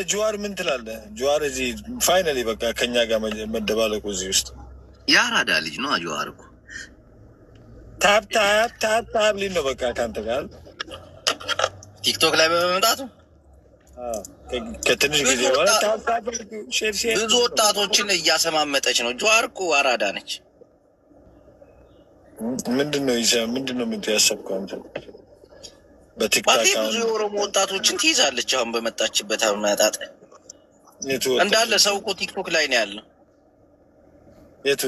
ጀዋር ምን ትላለህ? ጀዋር እዚህ ፋይናሊ በቃ ከኛ ጋር መደባለቁ እዚህ ውስጥ ያራዳ ልጅ ነው። ጀዋር እኮ ታፕ ሊል ነው በቃ ከአንተ ጋር ቲክቶክ ላይ በመምጣቱ ከትንሽ ጊዜ በኋላ ብዙ ወጣቶችን እያሰማመጠች ነው። ጀዋር እኮ አራዳ ነች። ምንድን ነው ያሰብከው አንተ? በቲክቶክ ብዙ የኦሮሞ ወጣቶችን ትይዛለች። አሁን በመጣችበት አመጣጥ እንዳለ ሰው እኮ ቲክቶክ ላይ ነው ያለው። የቱ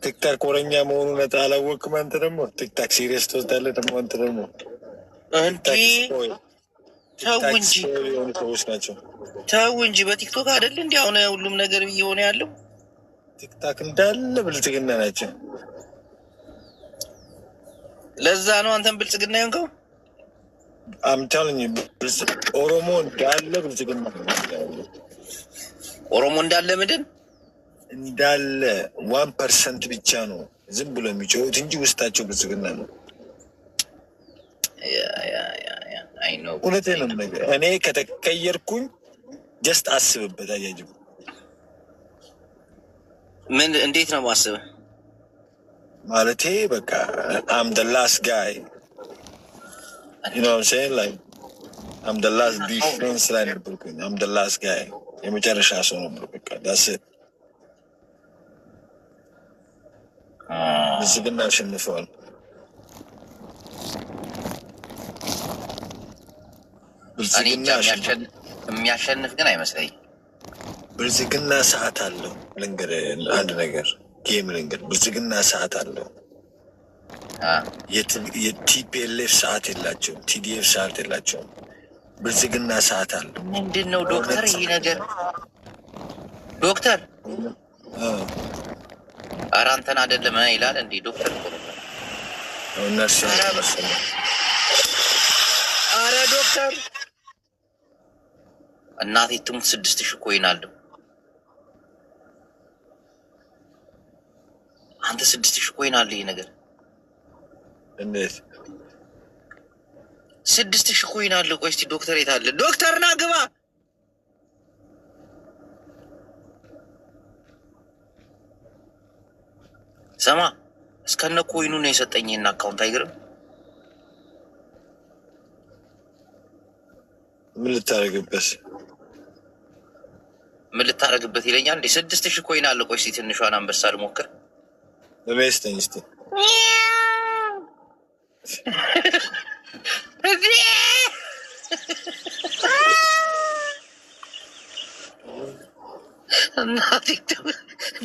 ቲክታክ ወረኛ መሆኑን አላወቅም። አንተ ደግሞ ቲክታክ ሲሪየስ ትወስዳለህ። ደግሞ አንተ ደግሞ ተው እንጂ በቲክቶክ አይደል እንዲ አሁን ሁሉም ነገር እየሆነ ያለው። ቲክታክ እንዳለ ብልጽግና ናቸው። ለዛ ነው አንተን ብልጽግና ይሆንከው። አምታልኝ ኦሮሞ እንዳለ ብልጽግና ኦሮሞ እንዳለ ምንድን እንዳለ 1% ብቻ ነው ዝም ብሎ የሚጮሁት እንጂ ውስጣቸው ብልጽግና ነው። እውነቴን ነው ነገር እኔ ከተቀየርኩኝ ጀስት አስብበት። አያጅብ ምን እንዴት ነው ማስብ ማለቴ በቃ I'm the last guy, you know what I'm saying, like I'm the last defense line ነበርኩኝ። I'm the last guy የመጨረሻ ሰው ነበር። በቃ that's it። ብልጽግና አሸንፈዋል። የሚያሸንፍ ግን አይመስለኝም። ብልጽግና ሰዓት አለው። ልንገርህ አንድ ነገር ጌም ልንገርህ፣ ብልጽግና ሰዓት አለው። የቲፒኤልኤፍ ሰዓት የላቸውም። ቲዲኤፍ ሰዓት የላቸውም። ብልጽግና ሰዓት አለው። ምንድን ነው ዶክተር ይህ ነገር? ዶክተር ኧረ አንተን አይደለም ይላል እንዴ ዶክተር ነርስ። ኧረ ዶክተር እናቴ ትሙት 6000 ኮይን አለው። አንተ 6000 ኮይን አለ። ይሄ ነገር እንዴት 6000 ኮይን አለ? ቆይ እስቲ ዶክተር የት አለ? ዶክተር ና ግባ። ሰማ እስከነ ኮይኑ ነው የሰጠኝና አካውንት አይገርም። ምን ልታረግበት ይለኛል እንዴ? 6000 ኮይን አለ። ቆይ እስቲ ትንሿን አንበሳ ልሞክር። ለሜስተኝ እስቲ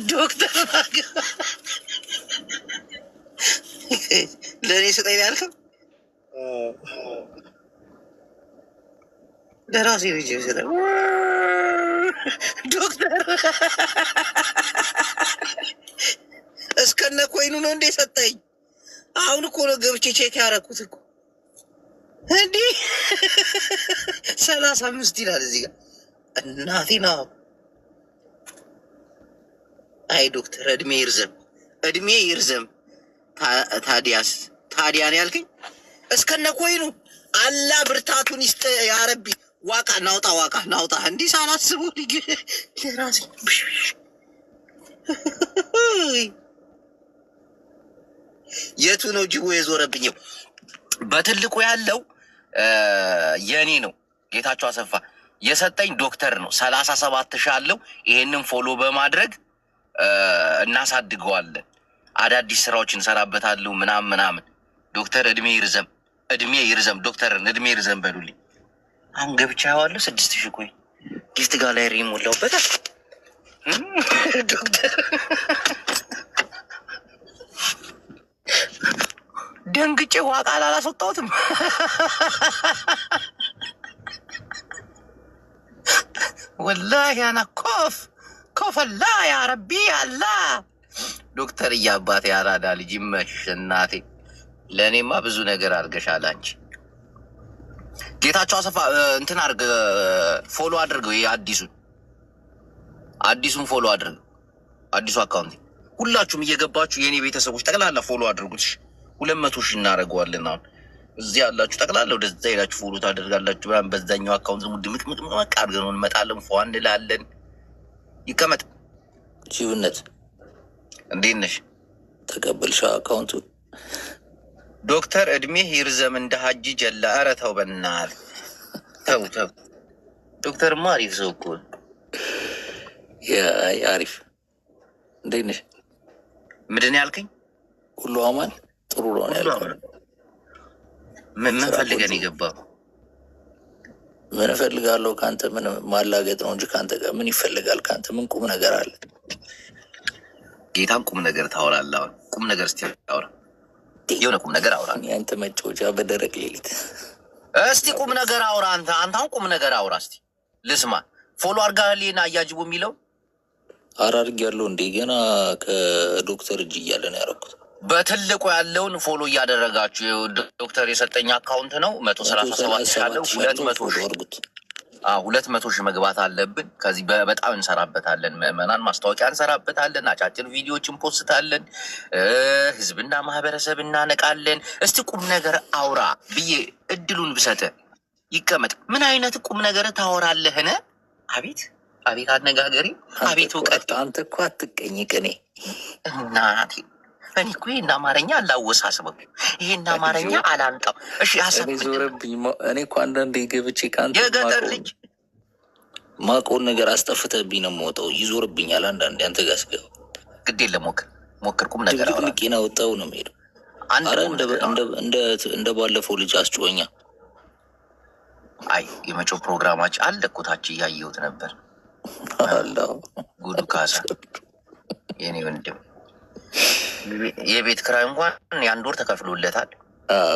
ዶክተር ለእኔ ስጠኝ ያልከው ለራሴ ልጅ ስጠኝ ዶክተር እስከነ ኮይኑ ነው እንዴ ሰጠኝ? አሁን እኮ ነው ገብቼ ቼክ ያደረኩት እኮ እንዲህ 35 ይላል እዚህ ጋር እናቴ ነው። አይ ዶክተር እድሜ ይርዘም። ታዲያን ያልከኝ እስከነ ኮይኑ አላ ብርታቱን ይስጥ ያረቢ። ዋቃ ናውጣ እንዲህ ሳላስቡ ለራሴ የቱ ነው ጅቦ የዞረብኝው? በትልቁ ያለው የኔ ነው። ጌታቸው አሰፋ የሰጠኝ ዶክተር ነው። 37,000 አለው። ይሄንን ፎሎ በማድረግ እናሳድገዋለን። አዳዲስ ስራዎች እንሰራበታለሁ ምናምን። ዶክተር እድሜ ይርዘም ዶክተርን እድሜ ይርዘም በሉልኝ። አሁን ገብቻ ያዋለሁ 6000 ቆይ ጊፍት ጋላሪ ሞላውበታል። ዶክተር ደንግጬ ዋቃ አላስወጣሁትም። ወላሂ አና ኮፈላ ያ ረቢ አላ ዶክተር እያባቴ ያራዳ ልጅ ይመሽ እናቴ። ለእኔማ ብዙ ነገር አድርገሻል አንቺ። ጌታቸው አሰፋ እንትን አድርግ፣ ፎሎ አድርገው። ይሄ አዲሱን ፎሎ አድርገው። አዲሱ አካውንት ሁላችሁም እየገባችሁ የእኔ ቤተሰቦች ጠቅላላ ፎሎ አድርጉት። 200,000 እናደርገዋለን። አሁን እዚህ ያላችሁ ጠቅላላ ወደዛ ሄዳችሁ ፎሎ ታደርጋላችሁ። በዛኛው አካውንት ዝሙ ድምቅምቅምቅ አድርገን እንመጣለን። ፏ እንላለን። ይቀመጥ ጅብነት እንዴት ነሽ? ተቀበልሻ አካውንቱ ዶክተር እድሜህ ይርዘም እንደ ሀጂ ጀላ። ኧረ ተው በእናትህ ተው ተው። ዶክተርማ አሪፍ ሰው እኮ አሪፍ። እንዴት ነሽ? ምንድን ያልከኝ? ሁሉ አማን ጥሩ ነው ያልከው? ምን ፈልገን የገባው? ምን እፈልጋለሁ ከአንተ? ምን ማላገጥ ነው እንጂ ከአንተ ጋር ምን ይፈልጋል? ከአንተ ምን ቁም ነገር አለ? ጌታን ቁም ነገር ታወራለህ? አሁን ቁም ነገር እስቲ አውራ፣ የሆነ ቁም ነገር አውራ። ያንተ መጫወቻ በደረቅ ሌሊት። እስቲ ቁም ነገር አውራ። አንተ አሁን ቁም ነገር አውራ እስቲ ልስማ። ፎሎ አርጋሌና አያጅቡ የሚለው አራርግ ያለው እንዴ? ገና ከዶክተር እጅ እያለ ነው ያደረኩት። በትልቁ ያለውን ፎሎ እያደረጋችሁ ዶክተር የሰጠኝ አካውንት ነው 137 ያለው 200 ሺህ መግባት አለብን። ከዚህ በጣም እንሰራበታለን። ምዕመናን ማስታወቂያ እንሰራበታለን። አጫጭር ቪዲዮዎችን ፖስታለን። ህዝብና ማህበረሰብ እናነቃለን። እስቲ ቁም ነገር አውራ ብዬ እድሉን ብሰጥ ይቀመጥ። ምን አይነት ቁም ነገር ታወራለህን? አቤት አቤት አነጋገሪ፣ አቤት እውቀት። አንተ እኮ አትቀኝ ቅኔ እናቴ። እኔ እኮ ይህን አማርኛ አላወሳስበው፣ ይህን አማርኛ አላንጣው። እሺ ሀሳብ ዞረብኝ። እኔ እኮ አንዳንዴ ገብቼ ከአንተ የገጠር ልጅ ማቆን ነገር አስጠፍተብኝ ነው የምወጣው። ይዞርብኛል አንዳንዴ አንተ ጋር ስገባ። ግድ የለም ሞክር ቁም ነገር አውራ። ልቄና ወጣው ነው የምሄደው። አረ እንደ ባለፈው ልጅ አስጮኛ። አይ የመጪው ፕሮግራማችን አለ እኮ ታች እያየሁት ነበር። ጉዱ ካሳ የኔ ወንድም የቤት ክራይ እንኳን የአንድ ወር ተከፍሎለታል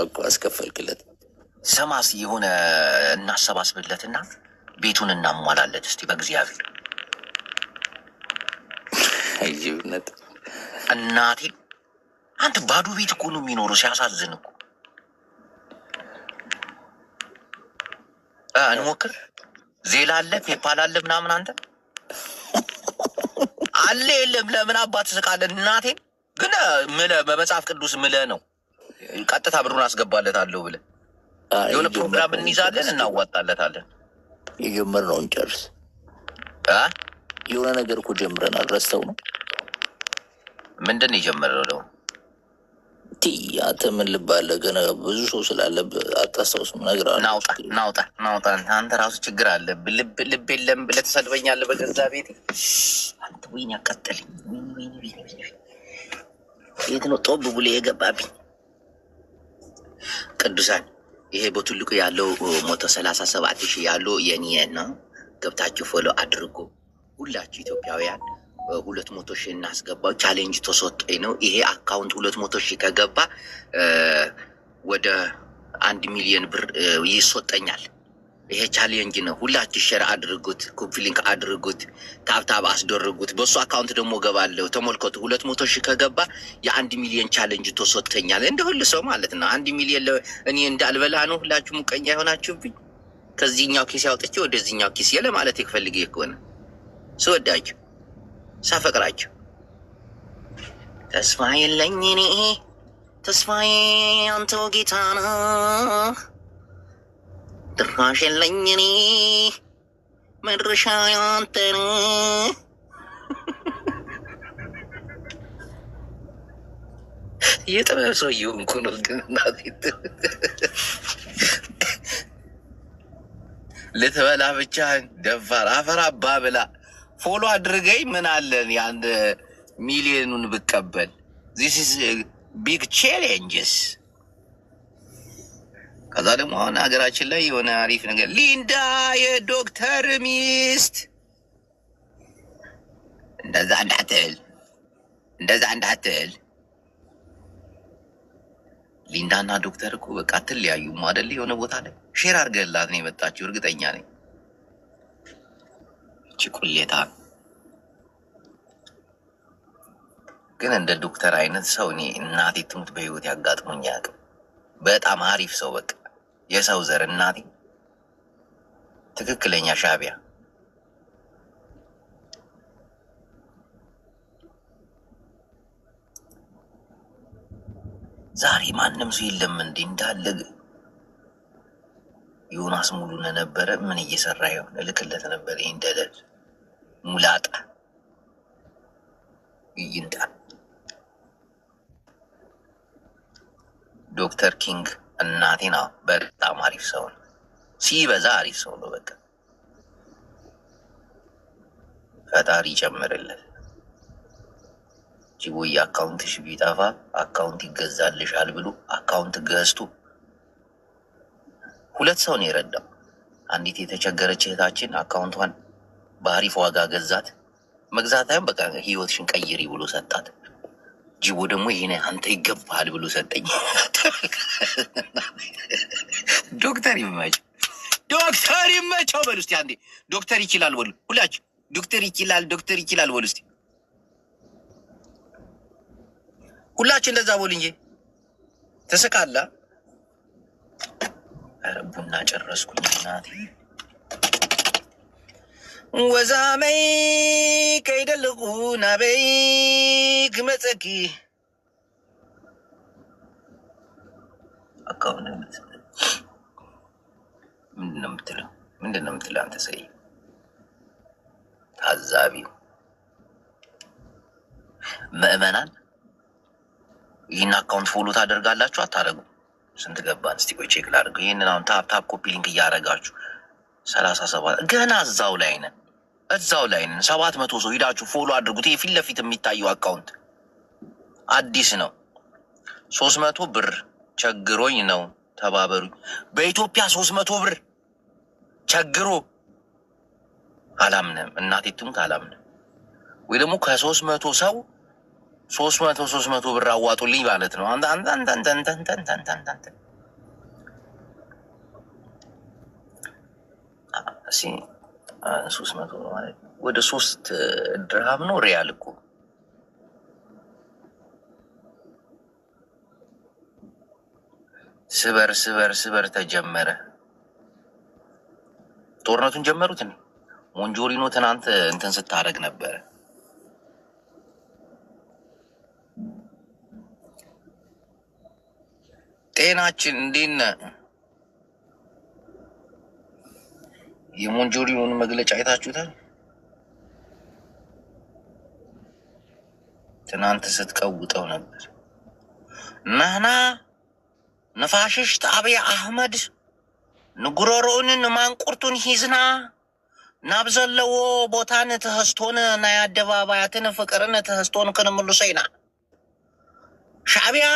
እኮ አስከፈልክለት። ሰማስ የሆነ እናሰባስብለትና ቤቱን እናሟላለት እስቲ በእግዚአብሔር። አይጅብነት እናቴ አንተ ባዶ ቤት እኮ ነው የሚኖሩ። ሲያሳዝን እኮ እንሞክር። ዜላ አለ ፔፓል አለ ምናምን አንተ አለ የለም። ለምን አባት ትስቃለን? እናቴ ግን ምለህ በመጽሐፍ ቅዱስ ምለህ ነው ቀጥታ ብሩን አስገባለታለሁ ብለህ የሆነ ፕሮግራም እንይዛለን፣ እናዋጣለታለን። የጀመርነው እንጨርስ። የሆነ ነገር እኮ ጀምረናል። ረስተው ነው ምንድን ነው የጀመረው ደግሞ? አንተ ምን ልባለ? ገና ብዙ ሰው ስላለብህ አታስታውስም። ነገር አለ። ናውጣ። አንተ ራሱ ችግር አለ። ልብ የለም ብለህ ተሰድበኛለህ በገዛ ቤቴ። አንተ ወይኔ ያቃጠለኝ። የት ነው ጦብ ብሎ የገባብኝ? ቅዱሳን ይሄ በትልቁ ያለው 137,000 ያለው የኔ ነው። ገብታችሁ ፎሎ አድርጎ ሁላችሁ ኢትዮጵያውያን 200,000 እናስገባው። ቻሌንጅ ተሰጠኝ ነው ይሄ አካውንት 200,000 ከገባ ወደ 1 ሚሊዮን ብር ይሰጠኛል። ይሄ ቻሌንጅ ነው። ሁላችሁ ሼር አድርጉት፣ ኮፒ ሊንክ አድርጉት፣ ታብታብ አስደርጉት። በሱ አካውንት ደግሞ ገባለሁ። ተመልከቱ 200,000 ከገባ የ1 ሚሊዮን ቻሌንጅ ተሰጠኛል። እንደ ሁሉ ሰው ማለት ነው። 1 ሚሊዮን እኔ እንዳልበላ ነው። ሁላችሁ ሙቀኛ የሆናችሁብኝ። ከዚህኛው ኪስ ያውጥቼ ወደዚህኛው ኪስ ለማለት ይፈልግ ከሆነ ስወዳችሁ ሳፈቅራችሁ ተስፋ የለኝ እኔ ተስፋዬ አንተው ጌታ ነህ። ድራሽ የለኝ እኔ መድረሻ አንተ ነህ። የጥበብ ሰው እየሆንኩ ነው ግን እናቴት ልትበላ ብቻ ደፋር አፈር አባ ብላ ፎሎ አድርገኝ። ምን አለን የአንድ ሚሊዮኑን ብቀበል? ዚስ ኢዝ ቢግ ቻሌንጅስ። ከዛ ደግሞ አሁን ሀገራችን ላይ የሆነ አሪፍ ነገር ሊንዳ የዶክተር ሚስት እንደዛ እንዳትል። ሊንዳና ዶክተር እኮ በቃ አትለያዩም አይደል? የሆነ ቦታ ላይ ሼር አድርገህላት ነው የመጣችው። እርግጠኛ ነኝ እቺ ቁሌታ ግን እንደ ዶክተር አይነት ሰው እኔ እናቴ ትሙት በህይወት ያጋጥሞኝ አያውቅም። በጣም አሪፍ ሰው በቃ የሰው ዘር እናቴ ትክክለኛ ሻቢያ። ዛሬ ማንም ሰው የለም እንዴ? እንዳለ ዮናስ ሙሉነ ነበረ። ምን እየሰራ ይሆን? እልክለት ነበር። ይህን ደለል ሙላጣ ይይንጣ። ዶክተር ኪንግ እናቴና በጣም አሪፍ ሰው ነው። ሲበዛ አሪፍ ሰው ነው። በቃ ፈጣሪ ይጨምርለት። ጅቦዬ አካውንትሽ ቢጠፋ አካውንት ይገዛልሻል ብሎ አካውንት ገዝቶ 2 ሰው ነው የረዳው። አንዲት የተቸገረች እህታችን አካውንቷን በአሪፍ ዋጋ ገዛት። መግዛታም በቃ ህይወትሽን ቀይሪ ብሎ ሰጣት። ጅቦ ደግሞ ይሄን አንተ ይገባሃል ብሎ ሰጠኝ። ዶክተር ይመቸው፣ ዶክተር ይመቸው በሉ እስቲ አንዴ። ዶክተር ይችላል በሉ ሁላችሁ። ዶክተር ይችላል፣ ዶክተር ይችላል በሉ እስቲ ሁላችሁ። እንደዛ በሉ እንጂ ተሰቃላ። ኧረ ቡና ጨረስኩኝ እናቴ። ወዛመይ ከይደልቁ ናበይ ክመፀኪ አካውነ ምንድን ነው የምትለው? ምንድን ነው የምትለው አንተ ሰይ ታዛቢው? ምዕመናን ይህን አካውንት ፎሎ ታደርጋላችሁ አታደርጉ? ስንት ገባን? እስቲ ቆይ ቼክ ላድርገው። ይህንን አሁን ታፕ ኮፒ ሊንክ እያደረጋችሁ 37 ገና እዛው ላይ ነን፣ እዛው ላይ ነን። 700 ሰው ሂዳችሁ ፎሎ አድርጉት። ይሄ ፊት ለፊት የሚታየው አካውንት አዲስ ነው። 300 ብር ቸግሮኝ ነው ተባበሩኝ። በኢትዮጵያ 300 ብር ቸግሮ አላምንም። እናቴ ትሙት አላምንም። ወይ ደግሞ ከ300 ሰው 300 ብር አዋጡልኝ ማለት ነው። አንተ እሺ 300 ማለት ወደ 3 ድርሃም ነው ሪያል እኮ። ስበር ተጀመረ። ጦርነቱን ጀመሩት። ሞንጆሪኖ ትናንት እንትን ስታደርግ ነበረ። ጤናችን እንዴት ነህ? የሞንጆሪኖን መግለጫ አይታችሁታል? ትናንት ስትቀውጠው ነበር። ናህና ነፋሽሽት አብይ አህመድ ንጉሮሮንን ማንቁርቱን ሂዝና ናብዘለዎ ቦታን ተህስቶን ናይ አደባባያትን ፍቅርን ተህስቶን ክንምሉሰይና ሻዕቢያ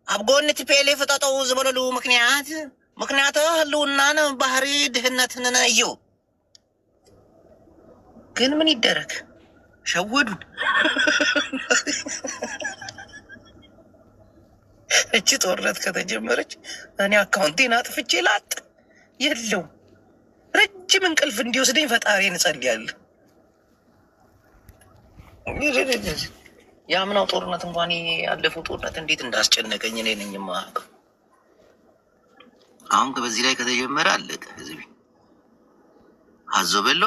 ኣብ ጎኒ ቲፒኤልኤፍ ጠጠው ዝበለሉ ምክንያት ህልውናን ባህሪ ድህነትን እዩ። ግን ምን ይደረግ ሸወዱን። እቺ ጦርነት ከተጀመረች እኔ አካውንቴን አጥፍቼ ላጥ የለው። ረጅም እንቅልፍ እንዲወስደኝ ፈጣሪ እንጸልያለሁ። የአምናው ጦርነት እንኳን ያለፈው ጦርነት እንዴት እንዳስጨነቀኝ እኔ ነኝ የማውቀው። አሁን በዚህ ላይ ከተጀመረ አለቀ። ህዝብ ሀዘበሎ